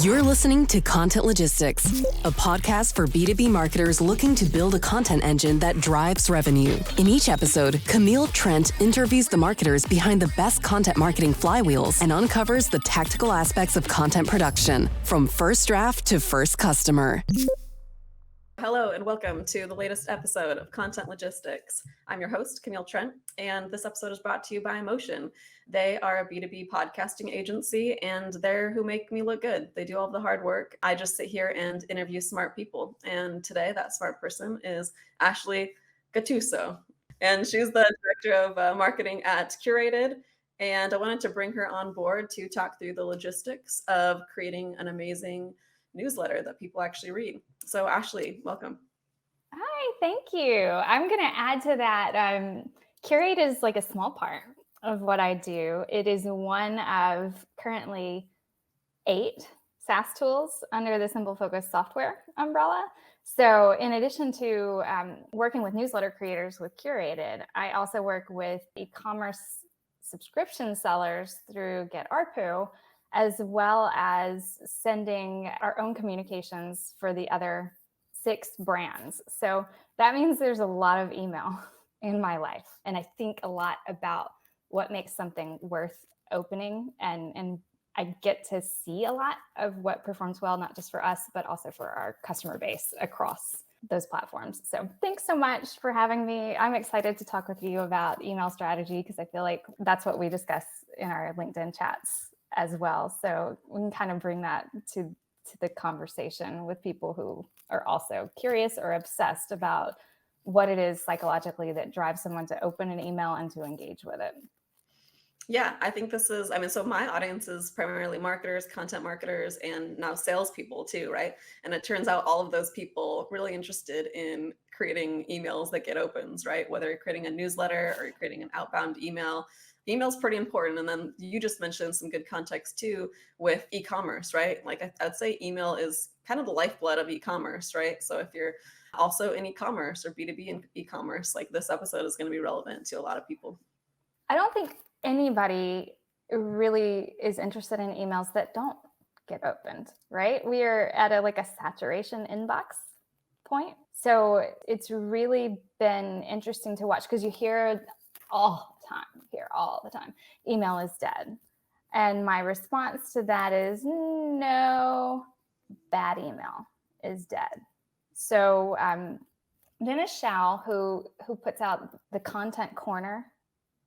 You're listening to Content Logistics, a podcast for B2B marketers looking to build a content engine that drives revenue. In each episode, Camille Trent interviews the marketers behind the best content marketing flywheels and uncovers the tactical aspects of content production, from first draft to first customer. Hello and welcome to the latest episode of Content Logistics. I'm your host, Camille Trent, and this episode is brought to you by Motion. They are a B2B podcasting agency, and they're who make me look good. They do all the hard work. I just sit here and interview smart people. And today, that smart person is Ashley Guttuso, and she's the director of marketing at Curated. And I wanted to bring her on board to talk through the logistics of creating an amazing newsletter that people actually read. So Ashley, welcome. Hi, thank you. I'm going to add to that. Curate is like a small part of what I do. It is one of currently 8 SaaS tools under the Simple Focus software umbrella. So in addition to working with newsletter creators with Curated, I also work with e-commerce subscription sellers through GetARPU, as well as sending our own communications for the other 6 brands. So that means there's a lot of email in my life. And I think a lot about what makes something worth opening. And I get to see a lot of what performs well, not just for us, but also for our customer base across those platforms. So thanks so much for having me. I'm excited to talk with you about email strategy because I feel like that's what we discuss in our LinkedIn chats as well. So we can kind of bring that to the conversation with people who are also curious or obsessed about what it is psychologically that drives someone to open an email and to engage with it. Yeah, I think this is, so my audience is primarily marketers, content marketers, and now salespeople too, right? And it turns out all of those people really interested in creating emails that get opens, right? Whether you're creating a newsletter or you're creating an outbound email. Email's pretty important. And then you just mentioned some good context too with e-commerce, right? Like I'd say email is kind of the lifeblood of e-commerce, right? So if you're also in e-commerce or B2B in e-commerce, like this episode is going to be relevant to a lot of people. I don't think anybody really is interested in emails that don't get opened, right? We are at a saturation inbox point. So it's really been interesting to watch because you hear all the time, email is dead. And my response to that is no, bad email is dead. So Dennis Shao, who puts out the Content Corner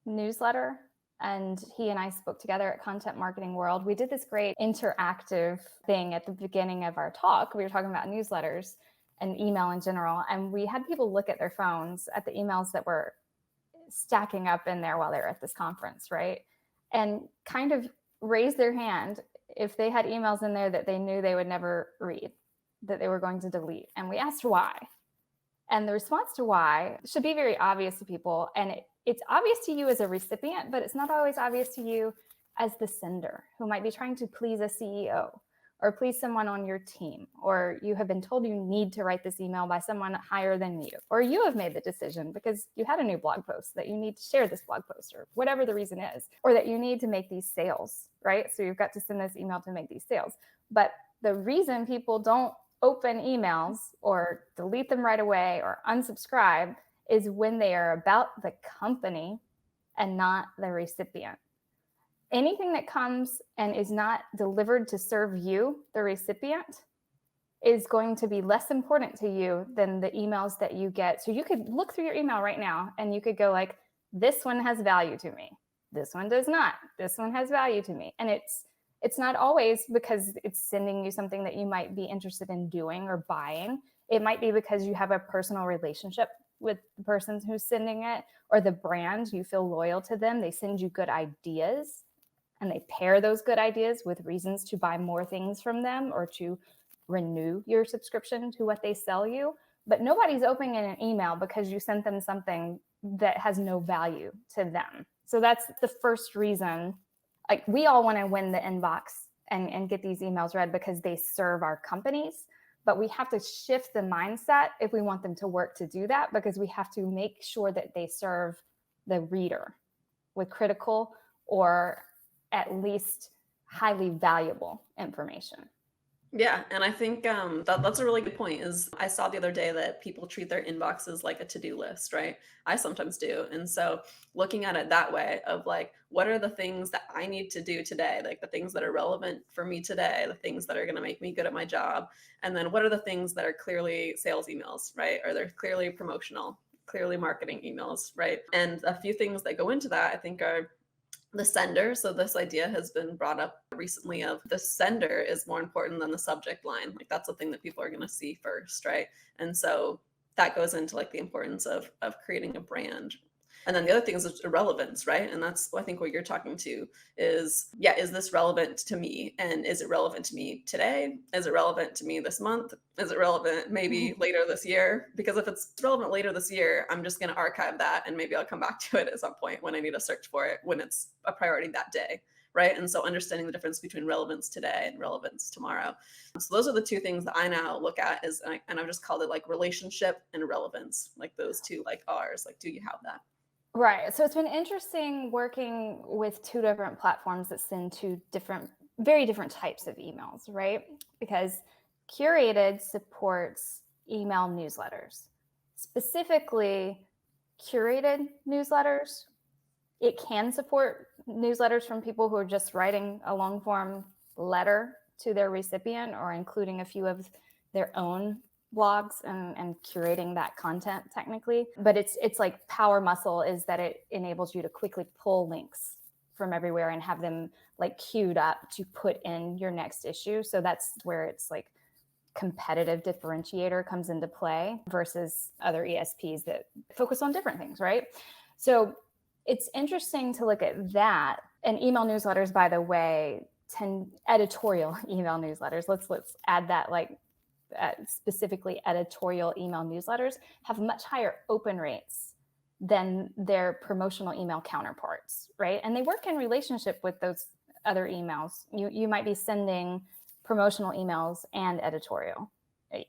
newsletter, and he and I spoke together at Content Marketing World. We did this great interactive thing at the beginning of our talk. We were talking about newsletters and email in general, and we had people look at their phones at the emails that were stacking up in there while they were at this conference, right? And kind of raise their hand if they had emails in there that they knew they would never read, that they were going to delete. And we asked why. And the response to why should be very obvious to people. And it's obvious to you as a recipient, but it's not always obvious to you as the sender who might be trying to please a CEO or please someone on your team, or you have been told you need to write this email by someone higher than you, or you have made the decision because you had a new blog post that you need to share this blog post, or whatever the reason is, or that you need to make these sales, right? So you've got to send this email to make these sales. But the reason people don't open emails or delete them right away or unsubscribe is when they are about the company and not the recipient. Anything that comes and is not delivered to serve you, the recipient, is going to be less important to you than the emails that you get. So you could look through your email right now and you could go like, this one has value to me. This one does not. This one has value to me. And it's not always because it's sending you something that you might be interested in doing or buying. It might be because you have a personal relationship with the person who's sending it, or the brand, you feel loyal to them. They send you good ideas, and they pair those good ideas with reasons to buy more things from them or to renew your subscription to what they sell you. But nobody's opening an email because you sent them something that has no value to them. So that's the first reason. Like, we all want to win the inbox and get these emails read because they serve our companies. But we have to shift the mindset if we want them to work to do that, because we have to make sure that they serve the reader with critical or at least highly valuable information. Yeah, and I think that's a really good point. Is I saw the other day that people treat their inboxes like a to-do list, right? I sometimes do, and so looking at it that way of like, what are the things that I need to do today, like the things that are relevant for me today, the things that are going to make me good at my job, and then what are the things that are clearly sales emails, right? Or they're clearly promotional, clearly marketing emails, right? And a few things that go into that, I think, are the sender. So this idea has been brought up recently of the sender is more important than the subject line. Like that's the thing that people are going to see first, right? And so that goes into like the importance of creating a brand. And then the other thing is relevance, right? And that's I think what you're talking to is, yeah, is this relevant to me? And is it relevant to me today? Is it relevant to me this month? Is it relevant maybe later this year? Because if it's relevant later this year, I'm just going to archive that and maybe I'll come back to it at some point when I need to search for it, when it's a priority that day, right? And so understanding the difference between relevance today and relevance tomorrow. So those are the two things that I now look at is, and I've just called it like relationship and relevance, like those two like R's, like, do you have that? Right. So it's been interesting working with two different platforms that send two different, very different types of emails, right? Because Curated supports email newsletters, specifically curated newsletters. It can support newsletters from people who are just writing a long form letter to their recipient or including a few of their own blogs and curating that content technically. But it's like power muscle is that it enables you to quickly pull links from everywhere and have them like queued up to put in your next issue. So that's where it's like competitive differentiator comes into play versus other ESPs that focus on different things, right? So it's interesting to look at that. And email newsletters, by the way, editorial email newsletters. Let's add that, like specifically editorial email newsletters have much higher open rates than their promotional email counterparts, right? And they work in relationship with those other emails. You might be sending promotional emails and editorial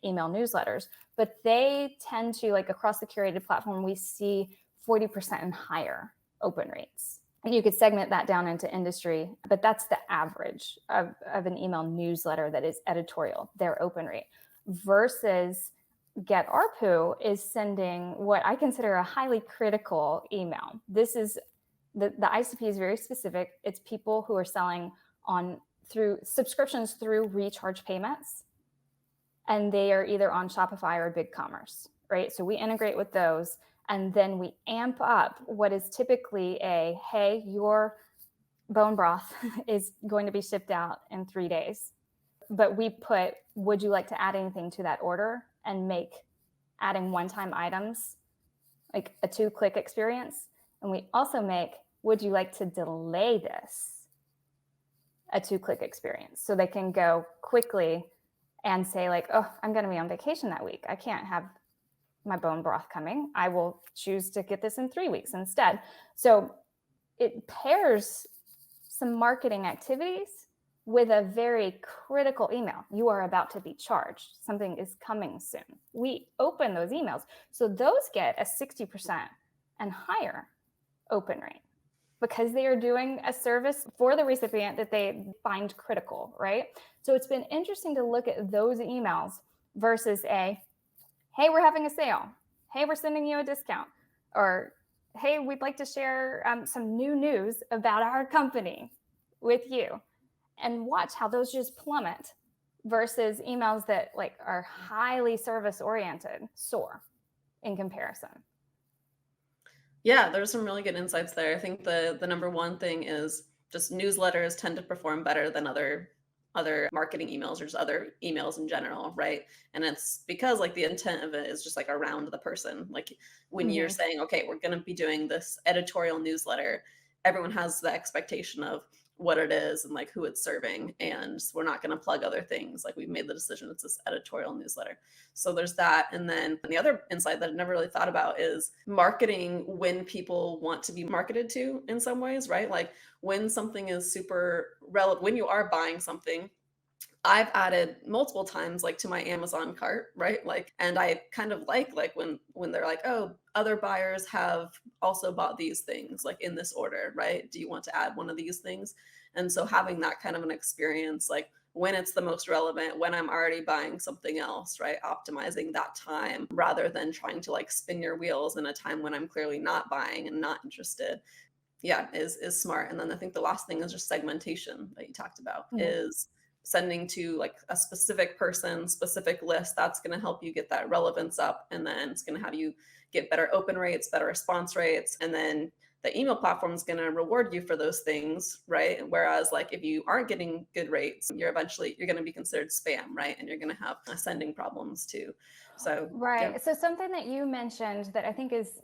email newsletters, but they tend to, like across the curated platform, we see 40% and higher open rates. And you could segment that down into industry, but that's the average of an email newsletter that is editorial, their open rate, versus Get ARPU is sending what I consider a highly critical email. This is the ICP is very specific. It's people who are selling on through subscriptions through recharge payments, and they are either on Shopify or BigCommerce, right? So we integrate with those, and then we amp up what is typically a, hey, your bone broth is going to be shipped out in 3 days. But we put, would you like to add anything to that order, and make adding one-time items like a 2-click experience. And we also make, would you like to delay this, a 2-click experience, so they can go quickly and say like, oh, I'm going to be on vacation that week. I can't have my bone broth coming. I will choose to get this in 3 weeks instead. So it pairs some marketing activities with a very critical email. You are about to be charged. Something is coming soon. We open those emails. So those get a 60% and higher open rate because they are doing a service for the recipient that they find critical, right? So it's been interesting to look at those emails versus a, hey, we're having a sale. Hey, we're sending you a discount. Or, hey, we'd like to share some new news about our company with you. And watch how those just plummet versus emails that like are highly service oriented soar in comparison. Yeah, there's some really good insights there. I think the number one thing is just newsletters tend to perform better than other marketing emails or just other emails in general, right? And it's because like the intent of it is just like around the person. Like when you're saying, okay, we're going to be doing this editorial newsletter, everyone has the expectation of what it is and like who it's serving, and we're not going to plug other things. Like we've made the decision it's this editorial newsletter. So there's that. And then the other insight that I never really thought about is marketing when people want to be marketed to in some ways, right? Like when something is super relevant, when you are buying something, I've added multiple times like to my Amazon cart, right? Like, and I kind of like when they're like, oh, other buyers have also bought these things like in this order, right? Do you want to add one of these things? And so having that kind of an experience, like when it's the most relevant, when I'm already buying something else, right? Optimizing that time rather than trying to like spin your wheels in a time when I'm clearly not buying and not interested. Yeah, is smart. And then I think the last thing is just segmentation that you talked about, is sending to like a specific person, specific list. That's going to help you get that relevance up, and then it's going to have you get better open rates, better response rates, and then the email platform is going to reward you for those things, right? Whereas like if you aren't getting good rates, you're going to be considered spam, right? And you're going to have sending problems too. So Right. yeah. So something that you mentioned that I think is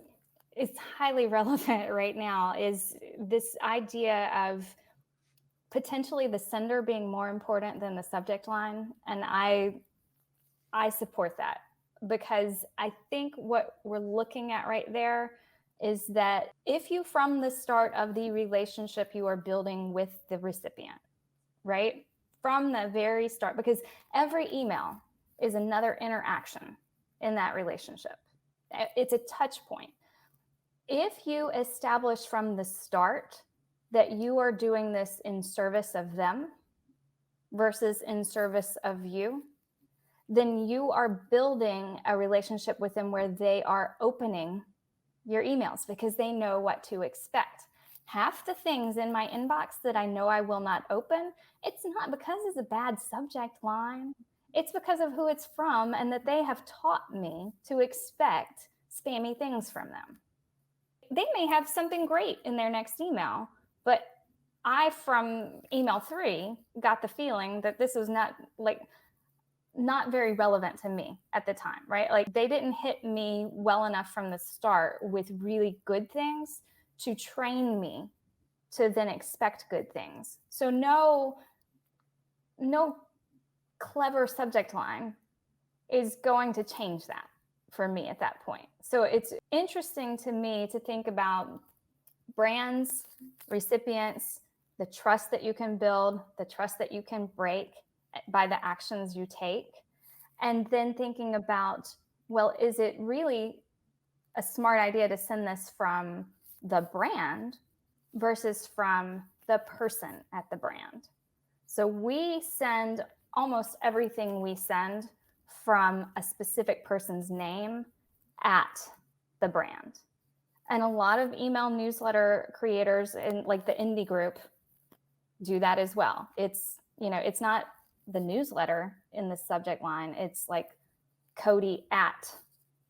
highly relevant right now is this idea of potentially the sender being more important than the subject line. And I support that, because I think what we're looking at right there is that if you, from the start of the relationship you are building with the recipient, right? From the very start, because every email is another interaction in that relationship. It's a touch point. If you establish from the start that you are doing this in service of them versus in service of you, then you are building a relationship with them where they are opening your emails because they know what to expect. Half the things in my inbox that I know I will not open, it's not because it's a bad subject line. It's because of who it's from and that they have taught me to expect spammy things from them. They may have something great in their next email, but I, from email 3, got the feeling that this was not very relevant to me at the time, right? Like they didn't hit me well enough from the start with really good things to train me to then expect good things. So no clever subject line is going to change that for me at that point. So it's interesting to me to think about brands, recipients, the trust that you can build, the trust that you can break by the actions you take, and then thinking about, well, is it really a smart idea to send this from the brand versus from the person at the brand? So we send almost everything we send from a specific person's name at the brand. And a lot of email newsletter creators in like the indie group do that as well. It's not the newsletter in the subject line. It's like Cody at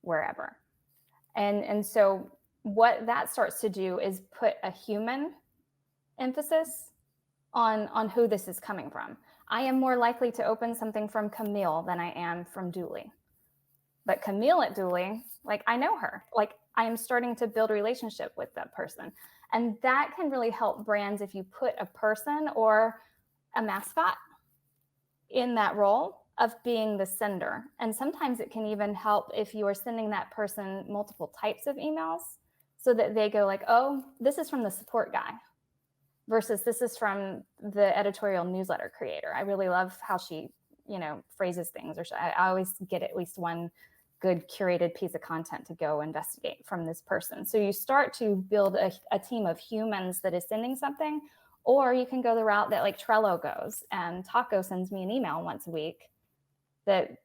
wherever. And so what that starts to do is put a human emphasis on who this is coming from. I am more likely to open something from Camille than I am from Dooley. But Camille at Dooley, like I know her. Like I am starting to build a relationship with that person. And that can really help brands if you put a person or a mascot in that role of being the sender. And sometimes it can even help if you are sending that person multiple types of emails so that they go like, oh, this is from the support guy versus this is from the editorial newsletter creator. I really love how she, phrases things, or I always get at least one good curated piece of content to go investigate from this person. So you start to build a team of humans that is sending something, or you can go the route that like Trello goes, and Taco sends me an email once a week that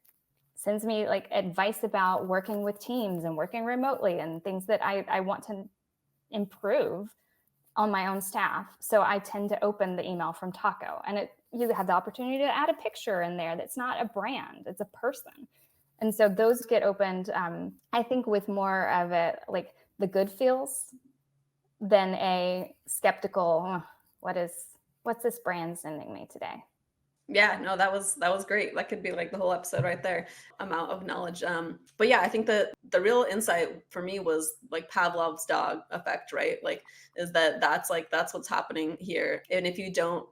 sends me like advice about working with teams and working remotely and things that I want to improve on my own staff. So I tend to open the email from Taco, and you have the opportunity to add a picture in there that's not a brand, it's a person. And so those get opened, I think, with more of a like the good feels than a skeptical, what's this brand sending me today? Yeah, no, that was great. That could be like the whole episode right there, amount of knowledge. But yeah, I think that the real insight for me was like Pavlov's dog effect, right? Like, is that's what's happening here. And if you don't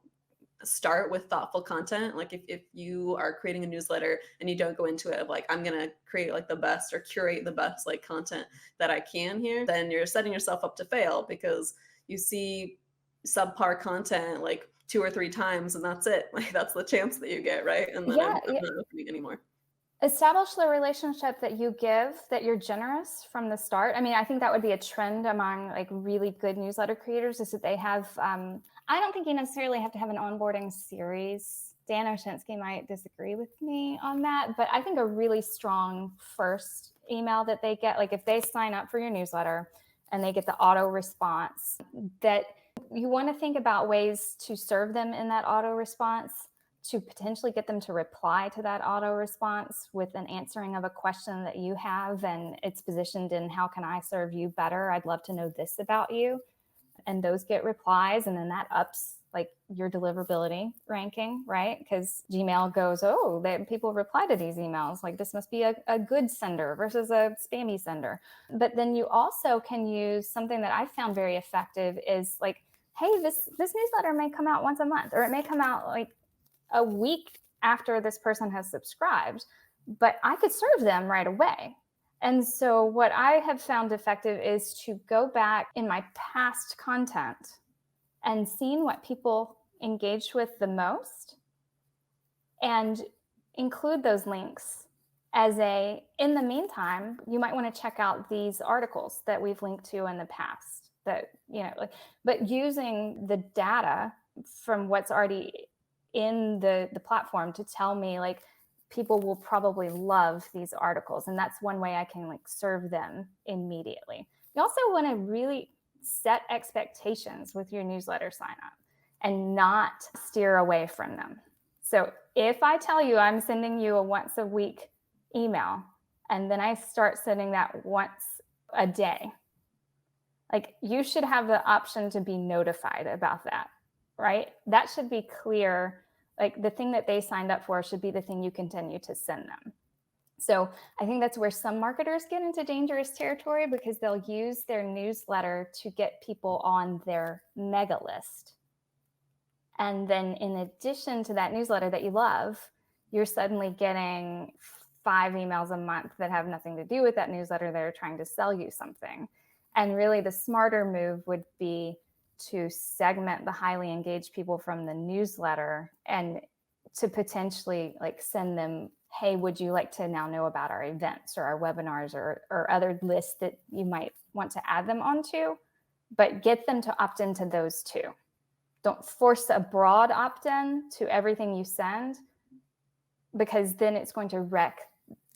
start with thoughtful content, like if you are creating a newsletter and you don't go into it of like, I'm gonna create like the best or curate the best like content that I can here, then you're setting yourself up to fail, because you see subpar content like 2 or 3 times and that's it. Like that's the chance that you get, right? And then I'm not opening anymore. Establish the relationship that you give, that you're generous from the start. I mean, I think that would be a trend among like really good newsletter creators, is that they have, I don't think you necessarily have to have an onboarding series Dan Oshinsky might disagree with me on that, but I think a really strong first email that they get, like if they sign up for your newsletter and they get the auto response, that you want to think about ways to serve them in that auto response, to potentially get them to reply to that auto response with an answering of a question that you have, and it's positioned in how can I serve you better? I'd love to know this about you. And those get replies, and then that ups like your deliverability ranking, right? Because Gmail goes, oh, people reply to these emails. Like this must be a good sender versus a spammy sender. But then you also can use something that I found very effective is like, hey, this newsletter may come out once a month, or it may come out like a week after this person has subscribed, but I could serve them right away. And so what I have found effective is to go back in my past content and seeing what people engaged with the most and include those links as in the meantime, you might want to check out these articles that we've linked to in the past that, but using the data from what's already in the platform to tell me like, people will probably love these articles. And that's one way I can like serve them immediately. You also want to really set expectations with your newsletter sign up and not steer away from them. So if I tell you I'm sending you a once a week email, and then I start sending that once a day, like you should have the option to be notified about that, right? That should be clear. Like the thing that they signed up for should be the thing you continue to send them. So I think that's where some marketers get into dangerous territory, because they'll use their newsletter to get people on their mega list. And then in addition to that newsletter that you love, you're suddenly getting 5 emails a month that have nothing to do with that newsletter. They're trying to sell you something. And really the smarter move would be to segment the highly engaged people from the newsletter and to potentially like send them, hey, would you like to now know about our events or our webinars or other lists that you might want to add them onto, but get them to opt into those too. Don't force a broad opt-in to everything you send, because then it's going to wreck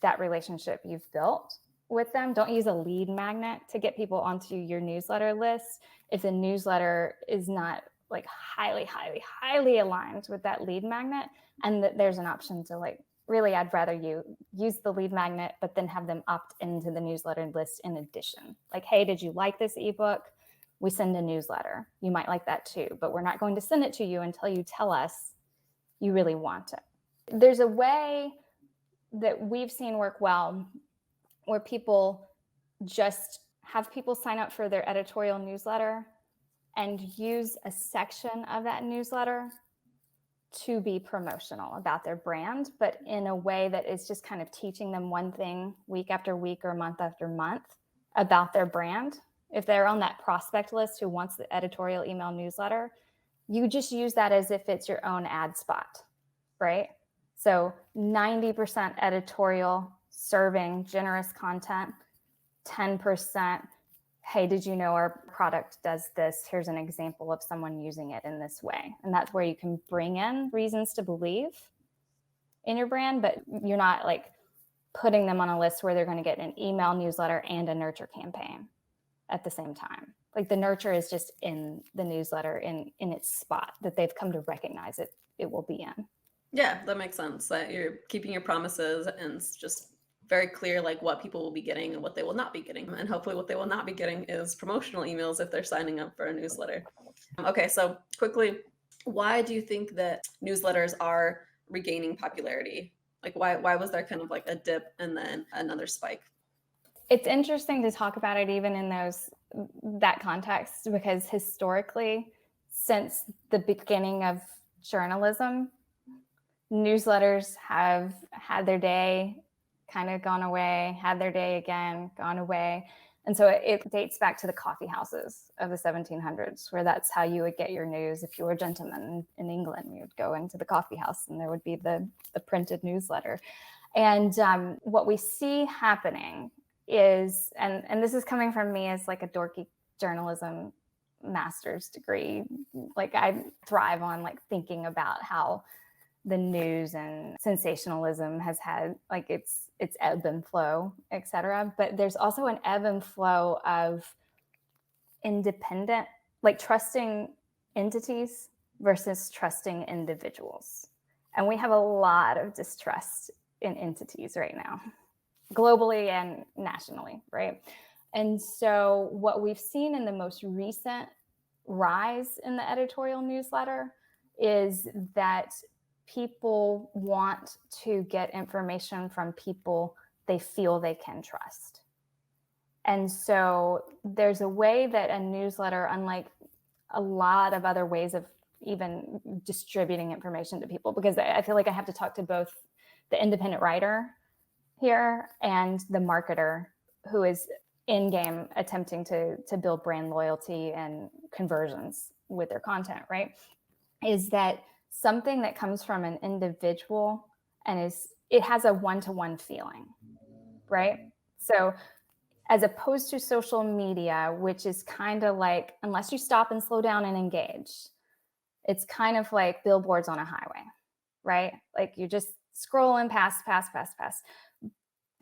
that relationship you've built with them. Don't use a lead magnet to get people onto your newsletter list if the newsletter is not like highly, highly, highly aligned with that lead magnet. And that there's an option to like, really, I'd rather you use the lead magnet, but then have them opt into the newsletter list in addition. Like, hey, did you like this ebook? We send a newsletter. You might like that too, but we're not going to send it to you until you tell us you really want it. There's a way that we've seen work well where people just have people sign up for their editorial newsletter and use a section of that newsletter to be promotional about their brand, but in a way that is just kind of teaching them one thing week after week or month after month about their brand. If they're on that prospect list who wants the editorial email newsletter, you just use that as if it's your own ad spot, right? So 90% editorial, serving generous content, 10%, hey, did you know our product does this? Here's an example of someone using it in this way. And that's where you can bring in reasons to believe in your brand, but you're not like putting them on a list where they're going to get an email newsletter and a nurture campaign at the same time. Like the nurture is just in the newsletter in its spot that they've come to recognize it will be in. Yeah, that makes sense. That you're keeping your promises and it's just very clear like what people will be getting and what they will not be getting. And hopefully what they will not be getting is promotional emails if they're signing up for a newsletter. Okay, so quickly, why do you think that newsletters are regaining popularity? Like why was there kind of like a dip and then another spike? It's interesting to talk about it even in that context, because historically, since the beginning of journalism, newsletters have had their day, kind of gone away, had their day again, gone away. And so it dates back to the coffee houses of the 1700s, where that's how you would get your news. If you were a gentleman in England, you would go into the coffee house and there would be the printed newsletter. And what we see happening is, and this is coming from me as like a dorky journalism master's degree, like I thrive on like thinking about how the news and sensationalism has had like its ebb and flow, et cetera. But there's also an ebb and flow of independent, like trusting entities versus trusting individuals. And we have a lot of distrust in entities right now, globally and nationally, right? And so what we've seen in the most recent rise in the editorial newsletter is that people want to get information from people they feel they can trust. And so there's a way that a newsletter, unlike a lot of other ways of even distributing information to people, because I feel like I have to talk to both the independent writer here and the marketer who is in game attempting to build brand loyalty and conversions with their content, right? Is that something that comes from an individual and it has a one-to-one feeling, right? So as opposed to social media, which is kind of like, unless you stop and slow down and engage, it's kind of like billboards on a highway, right? Like you're just scrolling past,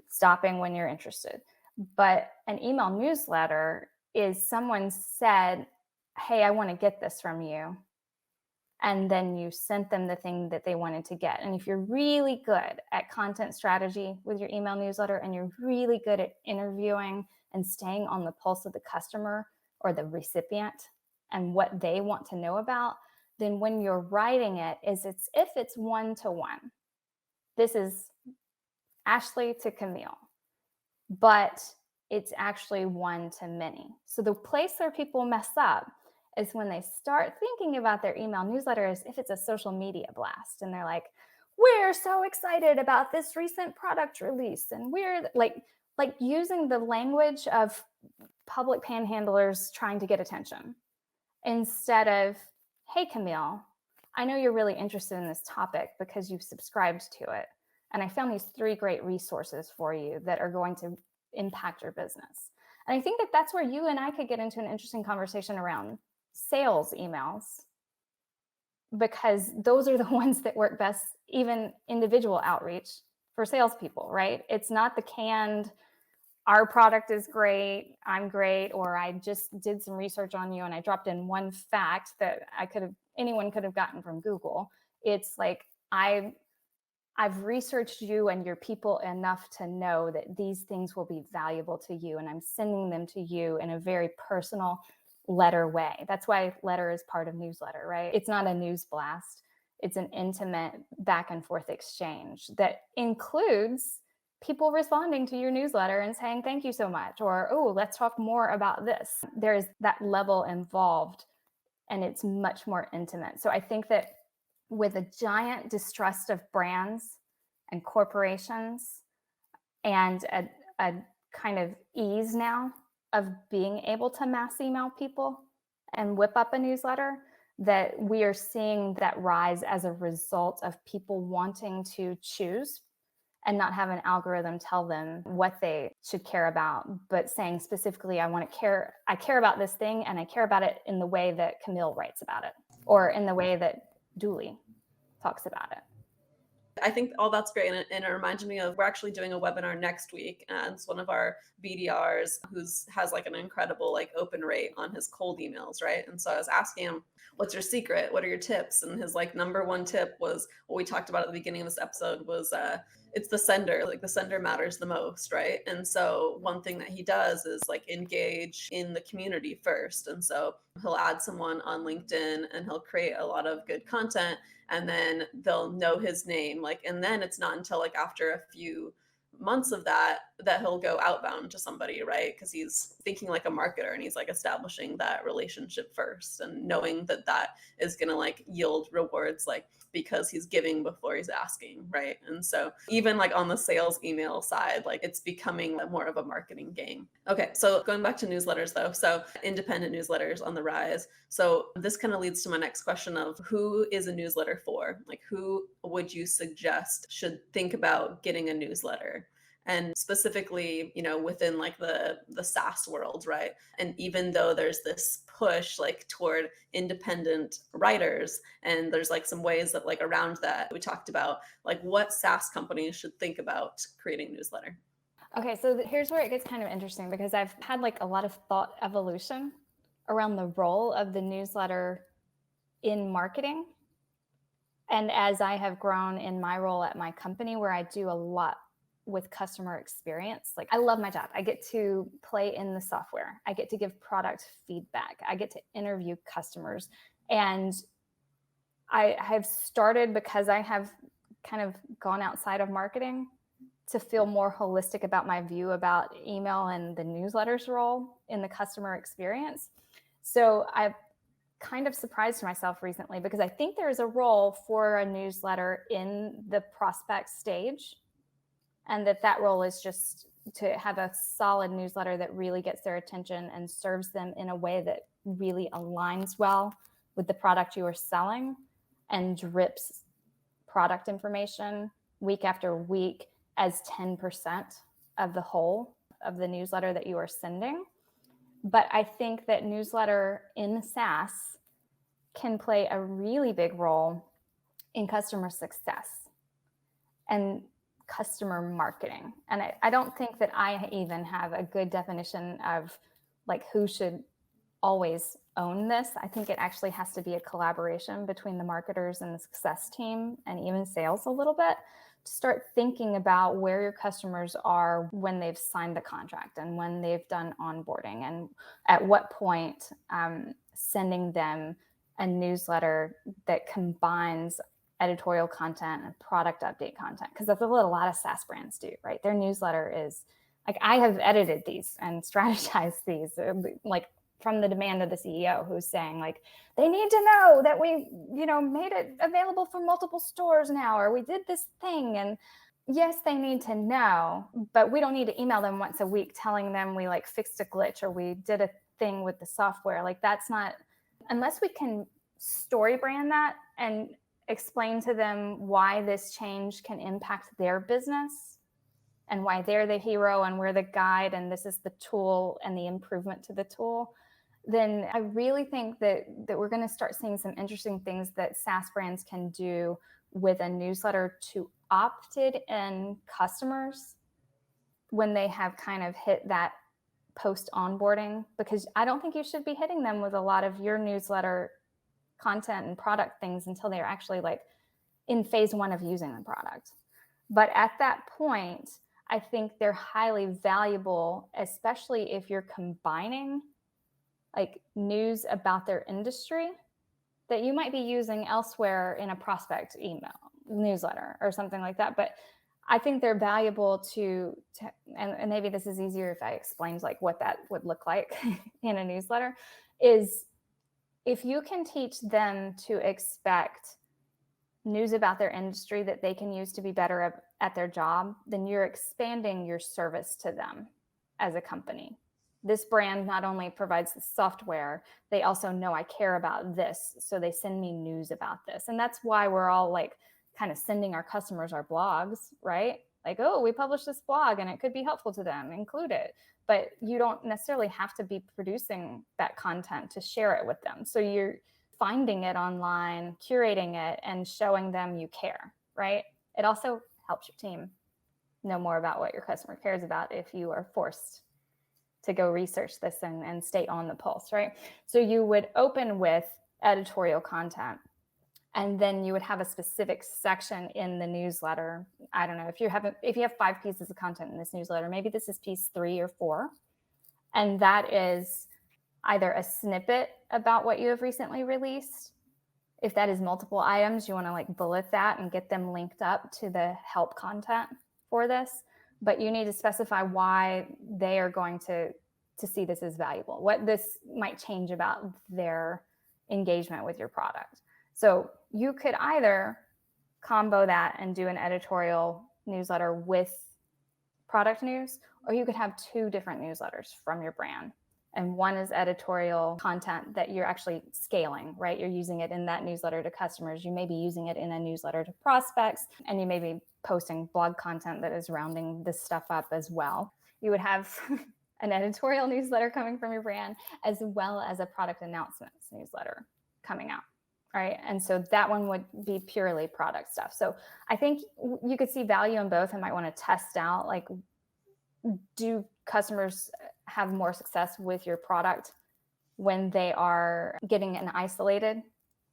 stopping when you're interested. But an email newsletter is someone said, hey, I want to get this from you. And then you sent them the thing that they wanted to get. And if you're really good at content strategy with your email newsletter, and you're really good at interviewing and staying on the pulse of the customer or the recipient and what they want to know about, then when you're writing it, it's if it's one-to-one. This is Ashley to Camille, but it's actually one to many. So the place where people mess up is when they start thinking about their email newsletter as if it's a social media blast. And they're like, we're so excited about this recent product release. And we're like using the language of public panhandlers trying to get attention instead of, hey, Camille, I know you're really interested in this topic because you've subscribed to it. And I found these 3 great resources for you that are going to impact your business. And I think that that's where you and I could get into an interesting conversation around sales emails, because those are the ones that work best, even individual outreach for salespeople, right? It's not the canned, our product is great, I'm great, or I just did some research on you and I dropped in one fact that anyone could have gotten from Google. It's like, I've researched you and your people enough to know that these things will be valuable to you, and I'm sending them to you in a very personal letter way. That's why letter is part of newsletter, right? It's not a news blast. It's an intimate back and forth exchange that includes people responding to your newsletter and saying, thank you so much, or, oh, let's talk more about this. There's that level involved, and it's much more intimate. So I think that with a giant distrust of brands and corporations and a kind of ease now of being able to mass email people and whip up a newsletter, that we are seeing that rise as a result of people wanting to choose and not have an algorithm tell them what they should care about, but saying specifically, I care about this thing, and I care about it in the way that Camille writes about it, or in the way that Dooley talks about it. I think all that's great. And it reminds me of, we're actually doing a webinar next week, and it's one of our BDRs has like an incredible like open rate on his cold emails, right? And so I was asking him, what's your secret? What are your tips? And his like number one tip was what we talked about at the beginning of this episode was it's the sender. Like the sender matters the most, right? And so one thing that he does is like engage in the community first. And so he'll add someone on LinkedIn and he'll create a lot of good content, and then they'll know his name. Like, and then it's not until like after a few months of that he'll go outbound to somebody, right? Because he's thinking like a marketer, and he's like establishing that relationship first and knowing that that is going to like yield rewards, like because he's giving before he's asking, right? And so even like on the sales email side, like it's becoming more of a marketing game. Okay, so going back to newsletters though, so independent newsletters on the rise. So this kind of leads to my next question of, who is a newsletter for? Like, who would you suggest should think about getting a newsletter? and specifically, within like the SaaS world, right? And even though there's this push like toward independent writers, and there's like some ways that like around that we talked about, like what SaaS companies should think about creating a newsletter. Okay, so here's where it gets kind of interesting, because I've had like a lot of thought evolution around the role of the newsletter in marketing. And as I have grown in my role at my company, where I do a lot with customer experience, like I love my job. I get to play in the software. I get to give product feedback. I get to interview customers. And I have started, because I have kind of gone outside of marketing, to feel more holistic about my view about email and the newsletter's role in the customer experience. So I've kind of surprised myself recently, because I think there is a role for a newsletter in the prospect stage, and that role is just to have a solid newsletter that really gets their attention and serves them in a way that really aligns well with the product you are selling and drips product information week after week as 10% of the whole of the newsletter that you are sending. But I think that newsletter in SaaS can play a really big role in customer success and customer marketing. And I don't think that I even have a good definition of like who should always own this. I think it actually has to be a collaboration between the marketers and the success team, and even sales a little bit, to start thinking about where your customers are when they've signed the contract and when they've done onboarding, and at what point sending them a newsletter that combines editorial content and product update content, because that's what a lot of SaaS brands do, right? Their newsletter is like, I have edited these and strategized these, like from the demand of the CEO, who's saying like, they need to know that we, made it available for multiple stores now, or we did this thing. And yes, they need to know, but we don't need to email them once a week telling them we like fixed a glitch or we did a thing with the software. Like that's not, unless we can story brand that and explain to them why this change can impact their business and why they're the hero and we're the guide and this is the tool and the improvement to the tool, then I really think that we're going to start seeing some interesting things that SaaS brands can do with a newsletter to opted in customers when they have kind of hit that post onboarding, because I don't think you should be hitting them with a lot of your newsletter content and product things until they're actually like in phase one of using the product. But at that point, I think they're highly valuable, especially if you're combining like news about their industry that you might be using elsewhere in a prospect email newsletter or something like that. But I think they're valuable to and maybe this is easier if I explained like what that would look like in a newsletter, is if you can teach them to expect news about their industry that they can use to be better at their job, then you're expanding your service to them as a company. This brand not only provides the software, they also know I care about this, so they send me news about this. And that's why we're all like kind of sending our customers our blogs, right? Like, oh, we published this blog and it could be helpful to them, include it. But you don't necessarily have to be producing that content to share it with them. So you're finding it online, curating it, and showing them you care, right? It also helps your team know more about what your customer cares about if you are forced to go research this and stay on the pulse, right? So you would open with editorial content, and then you would have a specific section in the newsletter. I don't know, if you have 5 pieces of content in this newsletter, maybe this is piece 3 or 4. And that is either a snippet about what you have recently released. If that is multiple items, you want to like bullet that and get them linked up to the help content for this. But you need to specify why they are going to see this as valuable, what this might change about their engagement with your product. So you could either combo that and do an editorial newsletter with product news, or you could have 2 different newsletters from your brand And one is editorial content that you're actually scaling, right? You're using it in that newsletter to customers. You may be using it in a newsletter to prospects, and you may be posting blog content that is rounding this stuff up as well. You would have an editorial newsletter coming from your brand, as well as a product announcements newsletter coming out, right? And so that one would be purely product stuff. So I think you could see value in both and might want to test out, like, do customers have more success with your product when they are getting an isolated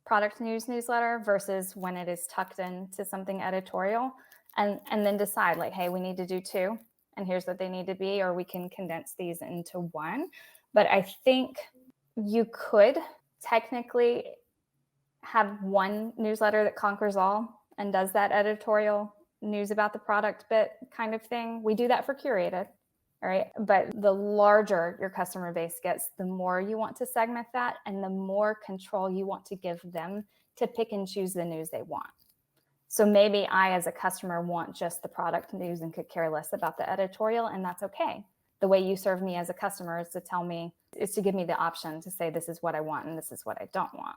product newsletter versus when it is tucked into something editorial, and then decide, like, hey, we need to do two, and here's what they need to be, or we can condense these into one. But I think you could technically have one newsletter that conquers all and does that editorial news about the product bit kind of thing. We do that for curated, right? But the larger your customer base gets, the more you want to segment that, and the more control you want to give them to pick and choose the news they want. So maybe I, as a customer, want just the product news and could care less about the editorial, and that's okay. The way you serve me as a customer is to give me the option to say, this is what I want and this is what I don't want.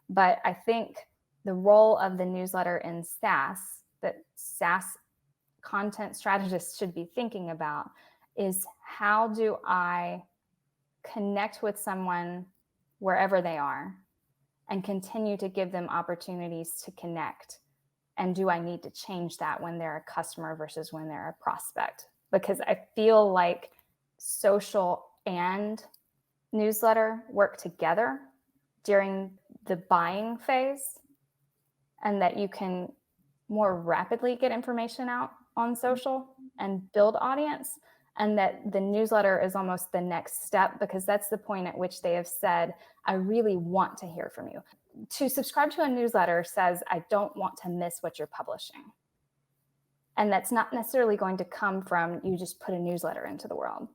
But I think the role of the newsletter in SaaS, that SaaS content strategists should be thinking about, is how do I connect with someone wherever they are and continue to give them opportunities to connect? And do I need to change that when they're a customer versus when they're a prospect? Because I feel like social and newsletter work together during the buying phase, and that you can more rapidly get information out on social and build audience, and that the newsletter is almost the next step, because that's the point at which they have said, I really want to hear from you. To subscribe to a newsletter says, I don't want to miss what you're publishing. And that's not necessarily going to come from you just put a newsletter into the world.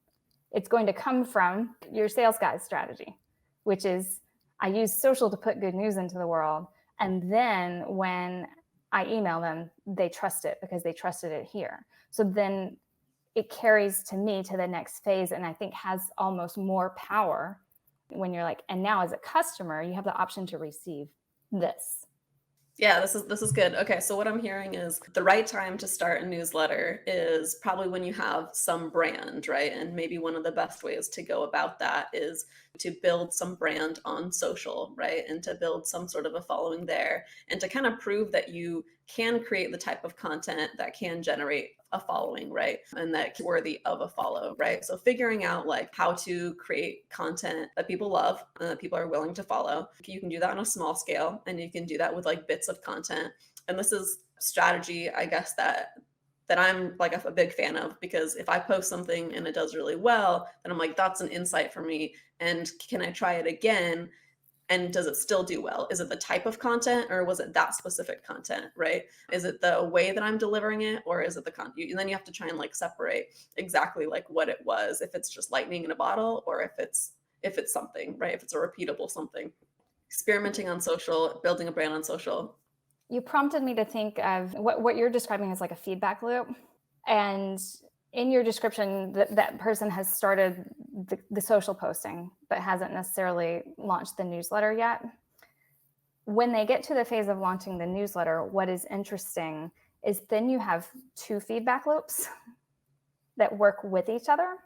It's going to come from your sales guys strategy, which is, I use social to put good news into the world. And then when I email them, they trust it because they trusted it here. So then it carries to me to the next phase, and I think has almost more power when you're like, and now as a customer, you have the option to receive this. Yeah, this is good. Okay, so what I'm hearing is the right time to start a newsletter is probably when you have some brand, right? And maybe one of the best ways to go about that is to build some brand on social, right? And to build some sort of a following there, and to kind of prove that you can create the type of content that can generate a following, right? And that's worthy of a follow, right? So figuring out like how to create content that people love and that people are willing to follow. You can do that on a small scale, and you can do that with like bits of content. And this is strategy, I guess, that I'm like a big fan of, because if I post something and it does really well, then I'm like, that's an insight for me. And can I try it again? And does it still do well? Is it the type of content, or was it that specific content, right? Is it the way that I'm delivering it, or is it the content? And then you have to try and like separate exactly like what it was, if it's just lightning in a bottle, or if it's something, right? If it's a repeatable something. Experimenting on social, building a brand on social. You prompted me to think of what you're describing as like a feedback loop. And in your description, that person has started the social posting, but hasn't necessarily launched the newsletter yet. When they get to the phase of launching the newsletter, what is interesting is then you have two feedback loops that work with each other.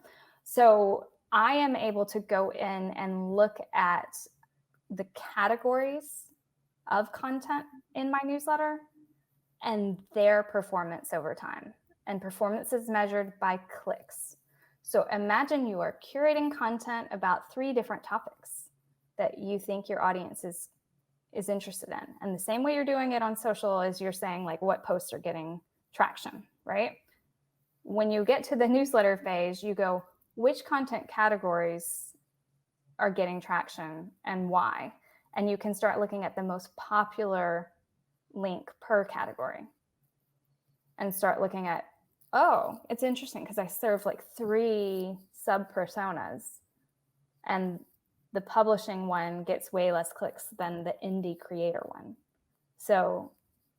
So I am able to go in and look at the categories of content in my newsletter and their performance over time. And performance is measured by clicks. So imagine you are curating content about 3 different topics that you think your audience is interested in. And the same way you're doing it on social is you're saying like what posts are getting traction, right? When you get to the newsletter phase, you go, which content categories are getting traction and why? And you can start looking at the most popular link per category and start looking at, oh, it's interesting because I serve like 3 sub personas, and the publishing one gets way less clicks than the indie creator one. So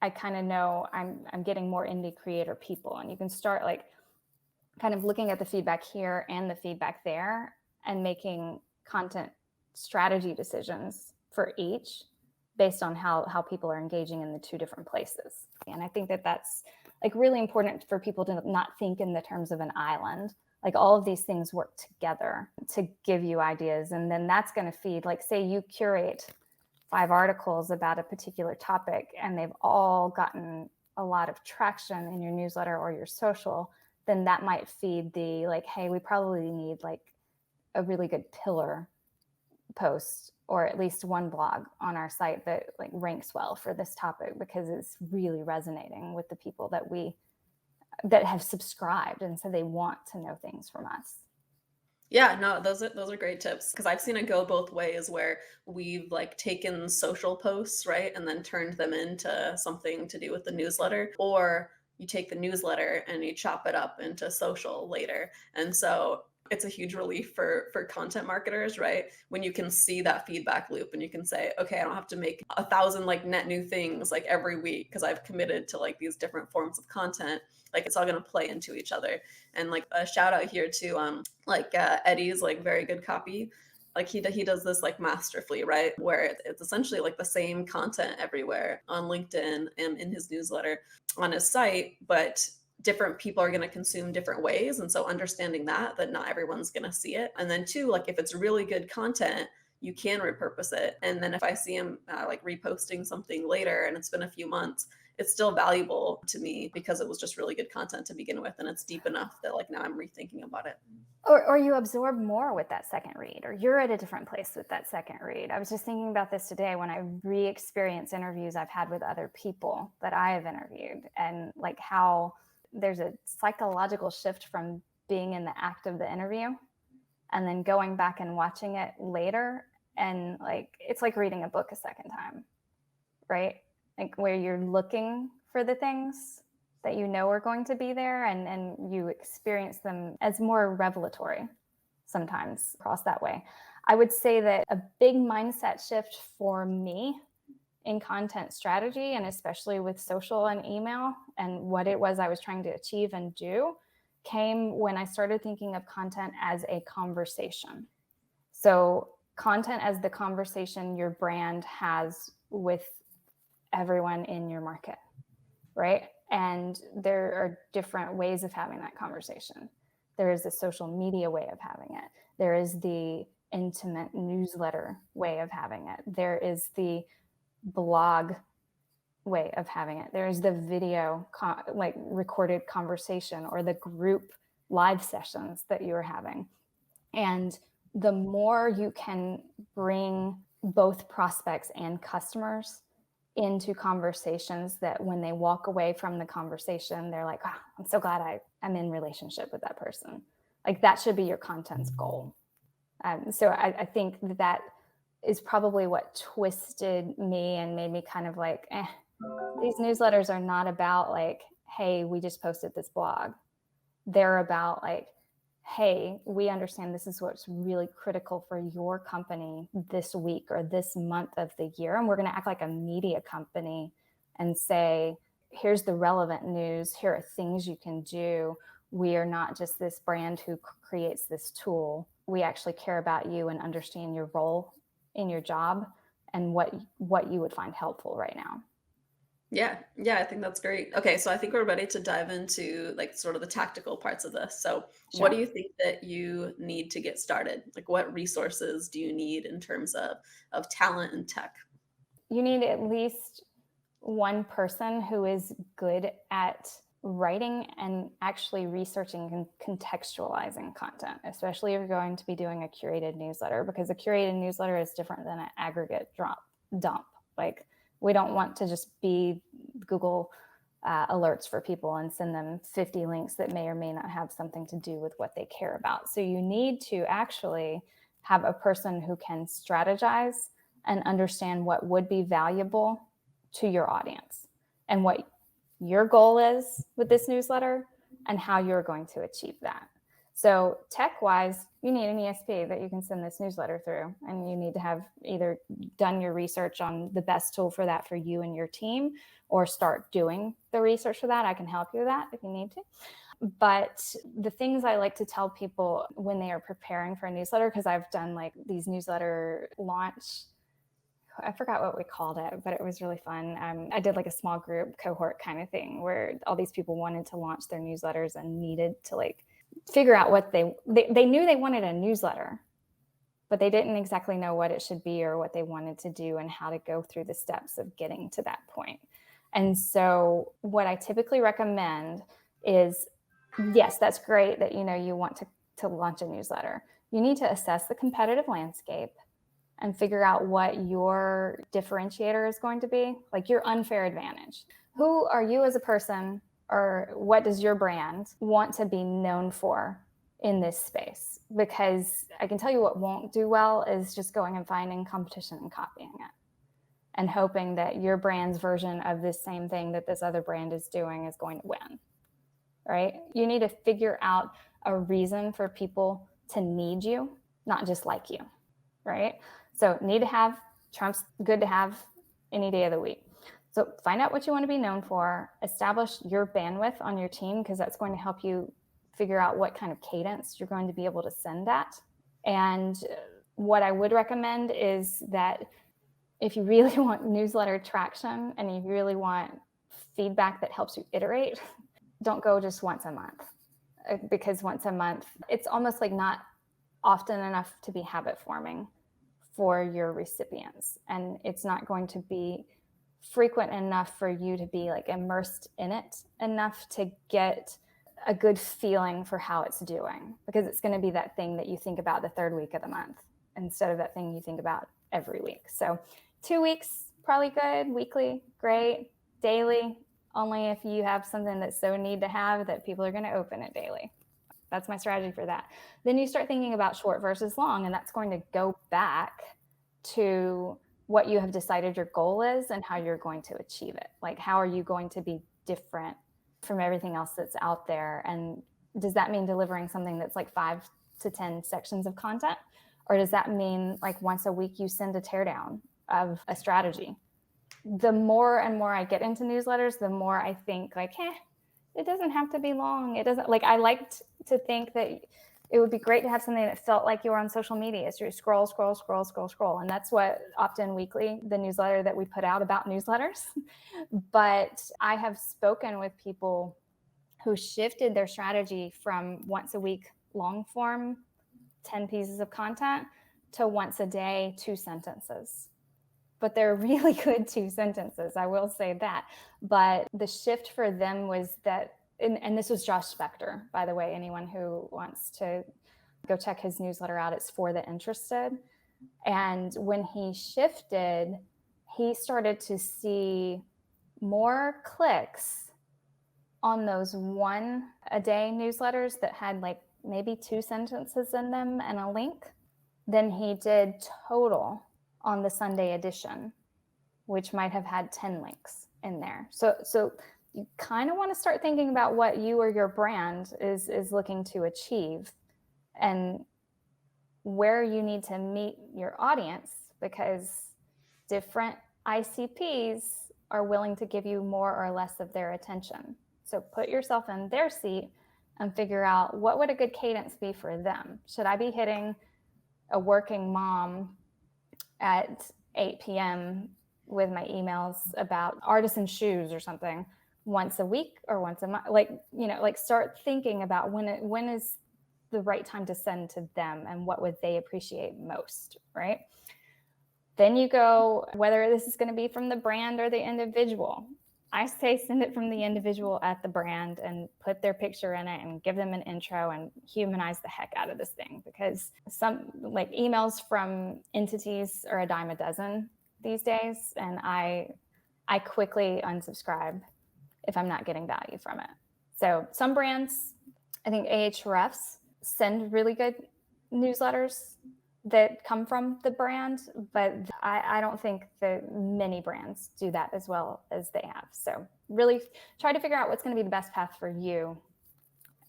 I kind of know I'm getting more indie creator people, and you can start like kind of looking at the feedback here and the feedback there and making content strategy decisions for each based on how people are engaging in the two different places. And I think that that's like really important for people to not think in the terms of an island. Like all of these things work together to give you ideas. And then that's going to feed, like, say you curate 5 articles about a particular topic and they've all gotten a lot of traction in your newsletter or your social, then that might feed the like, hey, we probably need like a really good pillar post or at least one blog on our site that like ranks well for this topic because it's really resonating with the people that have subscribed, and so they want to know things from us. Yeah, no, those are great tips because I've seen it go both ways where we've like taken social posts, right, and then turned them into something to do with the newsletter, or you take the newsletter and you chop it up into social later. And so it's a huge relief for content marketers, right? When you can see that feedback loop and you can say, okay, I don't have to make 1,000 like net new things like every week because I've committed to like these different forms of content. Like it's all going to play into each other. And like a shout out here to Eddie's like very good copy. Like he does this like masterfully, right? Where it's essentially like the same content everywhere on LinkedIn and in his newsletter on his site, but different people are going to consume different ways. And so understanding that not everyone's going to see it. And then 2, like if it's really good content, you can repurpose it. And then if I see him like reposting something later and it's been a few months, it's still valuable to me because it was just really good content to begin with. And it's deep enough that like now I'm rethinking about it. Or you absorb more with that second read, or you're at a different place with that second read. I was just thinking about this today when I re-experience interviews I've had with other people that I have interviewed, and like how there's a psychological shift from being in the act of the interview and then going back and watching it later. And like, it's like reading a book a second time, right? Like where you're looking for the things that you know are going to be there, and you experience them as more revelatory sometimes across that way. I would say that a big mindset shift for me in content strategy, and especially with social and email and what it was I was trying to achieve and do, came when I started thinking of content as a conversation. So content as the conversation your brand has with everyone in your market, right? And there are different ways of having that conversation. There is the social media way of having it. There is the intimate newsletter way of having it. There is the blog way of having it. There's the video, like recorded conversation, or the group live sessions that you're having. And the more you can bring both prospects and customers into conversations that when they walk away from the conversation, they're like, oh, I'm so glad I'm in relationship with that person. Like that should be your content's goal. So I think that is probably what twisted me and made me kind of like, these newsletters are not about like, hey, we just posted this blog. They're about like, hey, we understand this is what's really critical for your company this week or this month of the year. And we're going to act like a media company and say, here's the relevant news. Here are things you can do. We are not just this brand who creates this tool. We actually care about you and understand your role in your job and what you would find helpful right now. Yeah, I think that's great. Okay, so I think we're ready to dive into like sort of the tactical parts of this. So Sure. What do you think that you need to get started? Like what resources do you need in terms of talent and tech? You need at least one person who is good at writing and actually researching and contextualizing content, especially if you're going to be doing a curated newsletter, because a curated newsletter is different than an aggregate dump. Like we don't want to just be Google alerts for people and send them 50 links that may or may not have something to do with what they care about. So you need to actually have a person who can strategize and understand what would be valuable to your audience and what your goal is with this newsletter and how you're going to achieve that. So tech-wise, you need an ESP that you can send this newsletter through, and you need to have either done your research on the best tool for that for you and your team, or start doing the research for that. I can help you with that if you need to. But the things I like to tell people when they are preparing for a newsletter, because I've done like these newsletter launch, I forgot what we called it, but it was really fun. I did like a small group cohort kind of thing where all these people wanted to launch their newsletters and needed to like figure out what they knew they wanted a newsletter, but they didn't exactly know what it should be or what they wanted to do and how to go through the steps of getting to that point. And so what I typically recommend is, yes, that's great that, you want to launch a newsletter. You need to assess the competitive landscape and figure out what your differentiator is going to be, like your unfair advantage. Who are you as a person, or what does your brand want to be known for in this space? Because I can tell you what won't do well is just going and finding competition and copying it and hoping that your brand's version of this same thing that this other brand is doing is going to win, right? You need to figure out a reason for people to need you, not just like you, right? So need to have trumps good to have any day of the week. So find out what you want to be known for, establish your bandwidth on your team, because that's going to help you figure out what kind of cadence you're going to be able to send at. And what I would recommend is that if you really want newsletter traction and you really want feedback that helps you iterate, don't go just once a month, because once a month, it's almost like not often enough to be habit forming for your recipients. And it's not going to be frequent enough for you to be like immersed in it enough to get a good feeling for how it's doing, because it's going to be that thing that you think about the third week of the month instead of that thing you think about every week. So 2 weeks, probably good. Weekly, great. Daily, only if you have something that's so need to have that people are going to open it daily. That's my strategy for that. Then you start thinking about short versus long, and that's going to go back to what you have decided your goal is and how you're going to achieve it. Like, how are you going to be different from everything else that's out there? And does that mean delivering something that's like 5 to 10 sections of content? Or does that mean like once a week you send a teardown of a strategy? The more and more I get into newsletters, the more I think like, it doesn't have to be long. It doesn't, like, I liked to think that it would be great to have something that felt like you were on social media. So you scroll. And that's what Opt-in Weekly, the newsletter that we put out about newsletters. But I have spoken with people who shifted their strategy from once a week long form, 10 pieces of content, to once a day, 2 sentences. But they're really good 2 sentences, I will say that. But the shift for them was that, and this was Josh Spector, by the way, anyone who wants to go check his newsletter out, it's For the Interested. And when he shifted, he started to see more clicks on those 1 a day newsletters that had like maybe 2 sentences in them and a link than he did total on the Sunday edition, which might have had 10 links in there. So you kind of want to start thinking about what you or your brand is looking to achieve and where you need to meet your audience, because different ICPs are willing to give you more or less of their attention. So put yourself in their seat and figure out, what would a good cadence be for them? Should I be hitting a working mom at 8 p.m. with my emails about artisan shoes or something once a week or once a month? Like start thinking about when is the right time to send to them and what would they appreciate most, right? Then you go, whether this is going to be from the brand or the individual. I say send it from the individual at the brand and put their picture in it and give them an intro and humanize the heck out of this thing, because some like emails from entities are a dime a dozen these days. And I quickly unsubscribe if I'm not getting value from it. So some brands, I think Ahrefs send really good newsletters that come from the brand, but I don't think that many brands do that as well as they have. So really try to figure out what's going to be the best path for you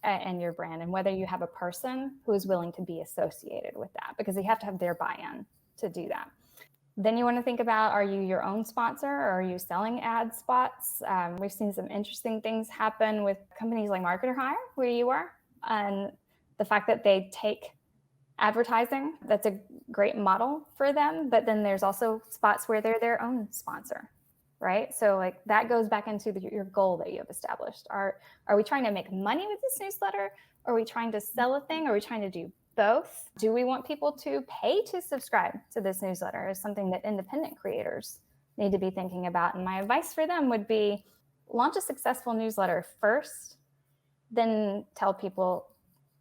and your brand, and whether you have a person who is willing to be associated with that, because you have to have their buy-in to do that. Then you want to think about, are you your own sponsor or are you selling ad spots? We've seen some interesting things happen with companies like Marketer Hire, where you are, and the fact that they take advertising, that's a great model for them. But then there's also spots where they're their own sponsor, right? So like that goes back into your goal that you have established. Are we trying to make money with this newsletter? Are we trying to sell a thing? Are we trying to do both? Do we want people to pay to subscribe to this newsletter? Is something that independent creators need to be thinking about. And my advice for them would be launch a successful newsletter first, then tell people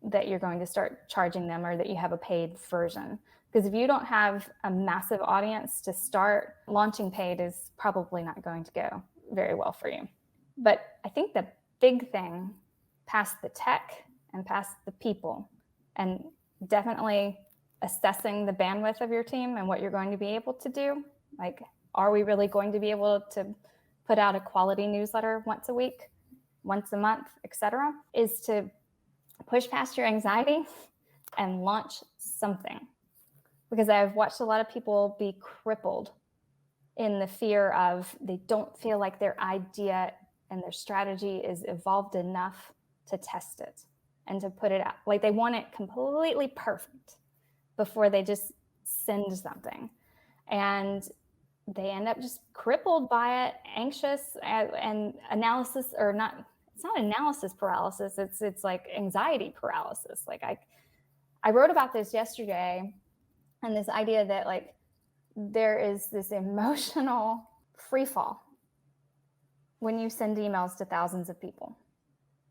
that you're going to start charging them or that you have a paid version. Because if you don't have a massive audience to start, launching paid is probably not going to go very well for you. But I think the big thing, past the tech and past the people, and definitely assessing the bandwidth of your team and what you're going to be able to do. Like, are we really going to be able to put out a quality newsletter once a week, once a month, etc., is to push past your anxiety and launch something. Because I've watched a lot of people be crippled in the fear of they don't feel like their idea and their strategy is evolved enough to test it and to put it out. Like they want it completely perfect before they just send something. And they end up just crippled by it, anxious, and analysis, or not, it's not analysis paralysis, it's like anxiety paralysis. Like I wrote about this yesterday, and this idea that like there is this emotional free fall when you send emails to thousands of people,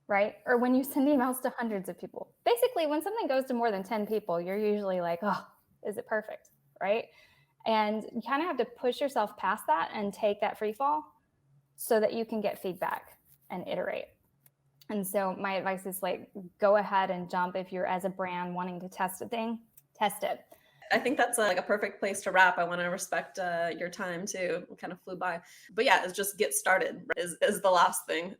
right? Or when you send emails to hundreds of people. Basically, when something goes to more than 10 people, you're usually like, oh, is it perfect, right? And you kind of have to push yourself past that and take that free fall so that you can get feedback and iterate. And so my advice is like, go ahead and jump. If you're as a brand wanting to test a thing, test it. I think that's like a perfect place to wrap. I want to respect your time too. It kind of flew by, but yeah, it's just get started is the last thing.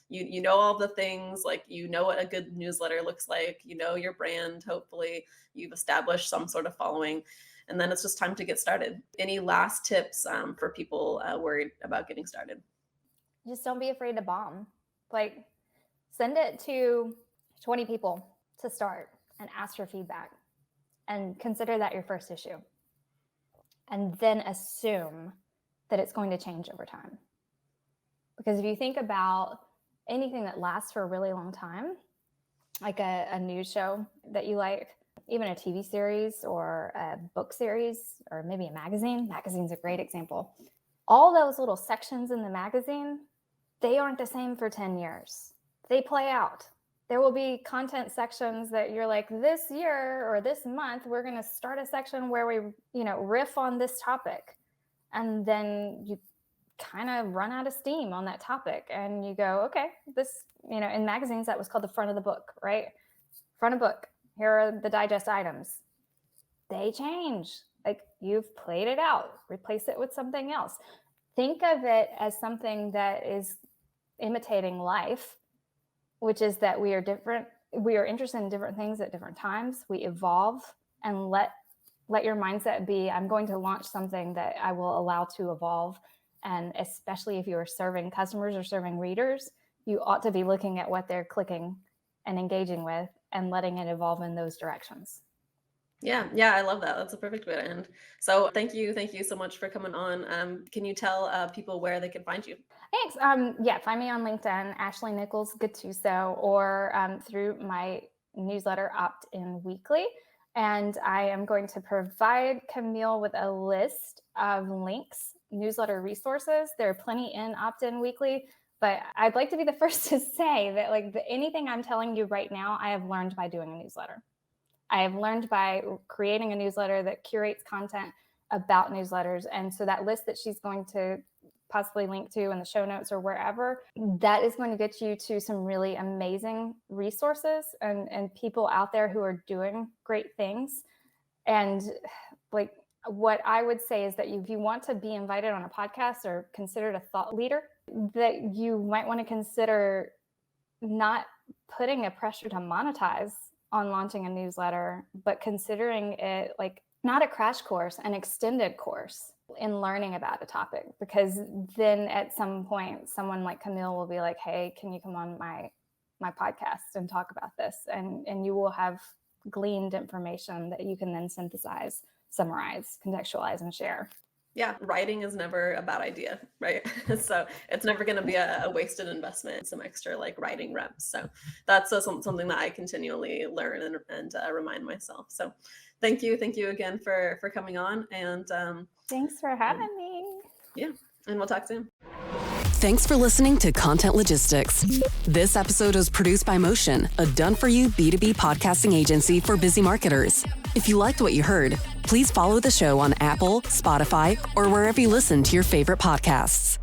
You know all the things, like you know what a good newsletter looks like. You know your brand. Hopefully, you've established some sort of following, and then it's just time to get started. Any last tips for people worried about getting started? Just don't be afraid to bomb. Like send it to 20 people to start and ask for feedback. And consider that your first issue. And then assume that it's going to change over time. Because if you think about anything that lasts for a really long time, like a news show that you like, even a TV series or a book series, or maybe a magazine. Magazine's a great example. All those little sections in the magazine, they aren't the same for 10 years. They play out. There will be content sections that you're like, this year or this month, we're going to start a section where we, riff on this topic. And then you kind of run out of steam on that topic. And you go, okay, this, in magazines, that was called the front of the book, right? Front of book. Here are the digest items. They change. Like you've played it out. Replace it with something else. Think of it as something that is imitating life, which is that we are different. We are interested in different things at different times. We evolve, and let your mindset be, I'm going to launch something that I will allow to evolve. And especially if you are serving customers or serving readers, you ought to be looking at what they're clicking and engaging with and letting it evolve in those directions. Yeah, I love that. That's a perfect way to end. So thank you so much for coming on. Can you tell people where they can find you? Thanks. Find me on LinkedIn, Ashley Guttuso, or through my newsletter, Opt-in Weekly. And I am going to provide Camille with a list of links, newsletter resources. There are plenty in Opt-in Weekly, but I'd like to be the first to say that anything I'm telling you right now, I have learned by doing a newsletter. I have learned by creating a newsletter that curates content about newsletters. And so that list that she's going to possibly link to in the show notes or wherever, that is going to get you to some really amazing resources and people out there who are doing great things. And like what I would say is that if you want to be invited on a podcast or considered a thought leader, that you might want to consider not putting a pressure to monetize on launching a newsletter, but considering it like not a crash course, an extended course in learning about a topic, because then at some point someone like Camille will be like, hey, can you come on my podcast and talk about this? And you will have gleaned information that you can then synthesize, summarize, contextualize, and share. Yeah, writing is never a bad idea, right? So it's never going to be a wasted investment, some extra like writing reps. So that's something that I continually learn and remind myself. So thank you again for coming on, and thanks for having me. Yeah, and we'll talk soon. Thanks for listening to Content Logistics. This episode was produced by Motion, a done-for-you B2B podcasting agency for busy marketers. If you liked what you heard, please follow the show on Apple, Spotify, or wherever you listen to your favorite podcasts.